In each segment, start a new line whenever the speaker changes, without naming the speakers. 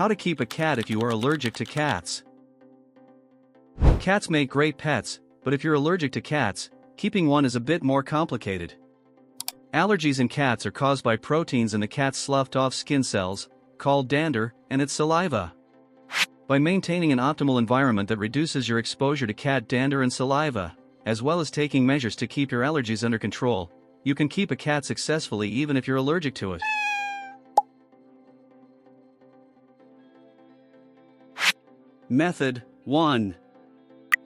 How to keep a cat if you are allergic to cats. Cats make great pets, but if you're allergic to cats, keeping one is a bit more complicated. Allergies in cats are caused by proteins in the cat's sloughed-off skin cells, called dander, and its saliva. By maintaining an optimal environment that reduces your exposure to cat dander and saliva, as well as taking measures to keep your allergies under control, you can keep a cat successfully even if you're allergic to it. Method 1.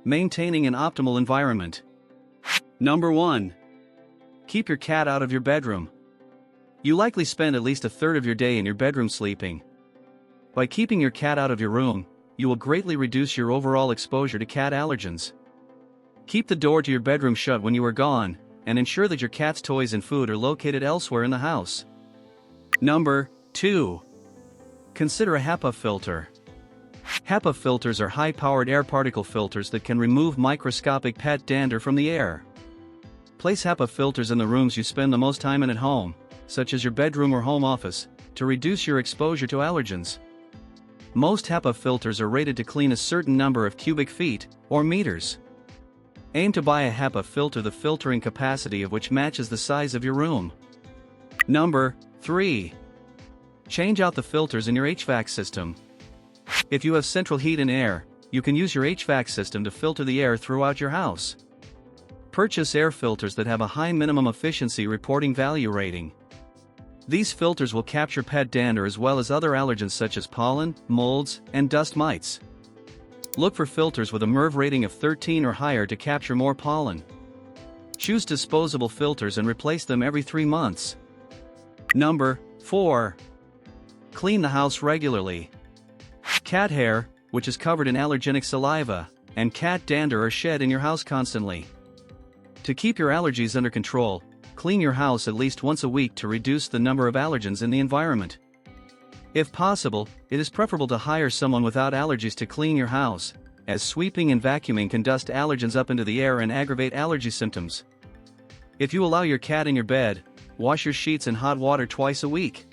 Maintaining an optimal environment. Number 1. Keep your cat out of your bedroom. You likely spend at least a third of your day in your bedroom sleeping. By keeping your cat out of your room, you will greatly reduce your overall exposure to cat allergens. Keep the door to your bedroom shut when you are gone, and ensure that your cat's toys and food are located elsewhere in the house. Number 2. Consider a HEPA filter. HEPA filters are high-powered air particle filters that can remove microscopic pet dander from the air. Place HEPA filters in the rooms you spend the most time in at home, such as your bedroom or home office, to reduce your exposure to allergens. Most HEPA filters are rated to clean a certain number of cubic feet, or meters. Aim to buy a HEPA filter the filtering capacity of which matches the size of your room. Number 3. Change out the filters in your HVAC system. If you have central heat and air, you can use your HVAC system to filter the air throughout your house. Purchase air filters that have a high minimum efficiency reporting value rating. These filters will capture pet dander as well as other allergens such as pollen, molds, and dust mites. Look for filters with a MERV rating of 13 or higher to capture more pollen. Choose disposable filters and replace them every 3 months. Number 4. Clean the house regularly. Cat hair, which is covered in allergenic saliva, and cat dander are shed in your house constantly. To keep your allergies under control, clean your house at least once a week to reduce the number of allergens in the environment. If possible, it is preferable to hire someone without allergies to clean your house, as sweeping and vacuuming can dust allergens up into the air and aggravate allergy symptoms. If you allow your cat in your bed, wash your sheets in hot water twice a week.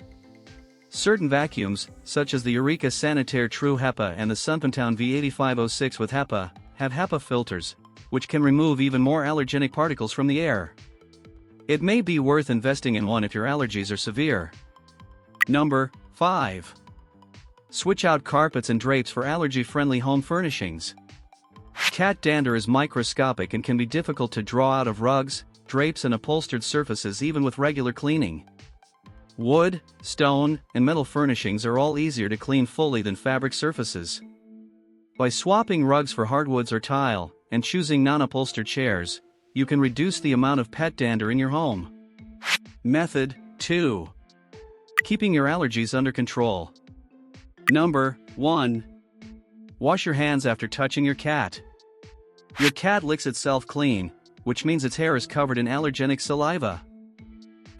Certain vacuums, such as the Eureka Sanitaire True HEPA and the Sunpentown V8506 with HEPA, have HEPA filters, which can remove even more allergenic particles from the air. It may be worth investing in one if your allergies are severe. Number 5. Switch out carpets and drapes for allergy-friendly home furnishings. Cat dander is microscopic and can be difficult to draw out of rugs, drapes and upholstered surfaces even with regular cleaning. Wood, stone, and metal furnishings are all easier to clean fully than fabric surfaces. By swapping rugs for hardwoods or tile, and choosing non-upholstered chairs, you can reduce the amount of pet dander in your home. Method 2. Keeping your allergies under control. Number 1. Wash your hands after touching your cat. Your cat licks itself clean, which means its hair is covered in allergenic saliva.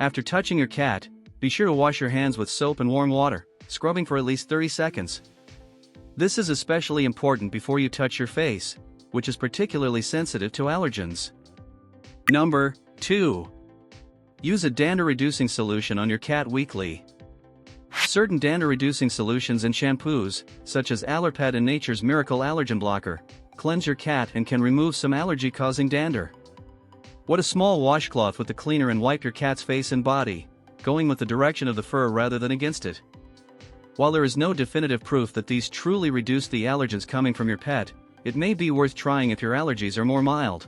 After touching your cat, be sure to wash your hands with soap and warm water, scrubbing for at least 30 seconds. This is especially important before you touch your face, which is particularly sensitive to allergens. Number 2. Use a dander-reducing solution on your cat weekly. Certain dander-reducing solutions and shampoos, such as Allerpet and Nature's Miracle Allergen Blocker, cleanse your cat and can remove some allergy-causing dander. Wet a small washcloth with the cleaner and wipe your cat's face and body, going with the direction of the fur rather than against it. While there is no definitive proof that these truly reduce the allergens coming from your pet, it may be worth trying if your allergies are more mild.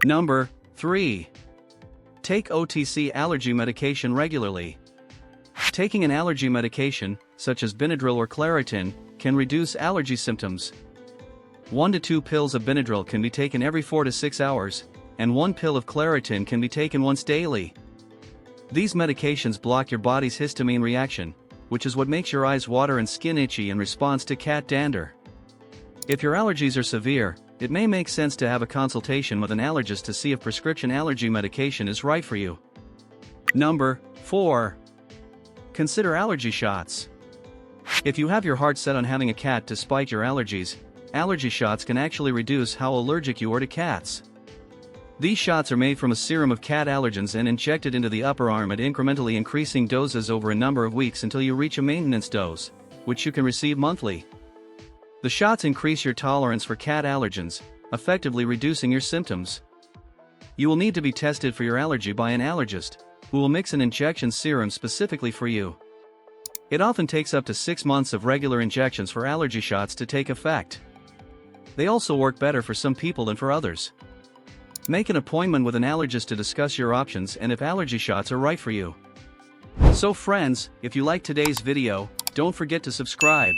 Number 3. Take OTC allergy medication regularly. Taking an allergy medication, such as Benadryl or Claritin, can reduce allergy symptoms. 1 to 2 pills of Benadryl can be taken every 4 to 6 hours, and 1 pill of Claritin can be taken once daily. These medications block your body's histamine reaction, which is what makes your eyes water and skin itchy in response to cat dander. If your allergies are severe, it may make sense to have a consultation with an allergist to see if prescription allergy medication is right for you. Number 4. Consider allergy shots. If you have your heart set on having a cat despite your allergies, allergy shots can actually reduce how allergic you are to cats. These shots are made from a serum of cat allergens and injected into the upper arm at incrementally increasing doses over a number of weeks until you reach a maintenance dose, which you can receive monthly. The shots increase your tolerance for cat allergens, effectively reducing your symptoms. You will need to be tested for your allergy by an allergist, who will mix an injection serum specifically for you. It often takes up to 6 months of regular injections for allergy shots to take effect. They also work better for some people than for others. Make an appointment with an allergist to discuss your options and if allergy shots are right for you. So friends, if you liked today's video, don't forget to subscribe.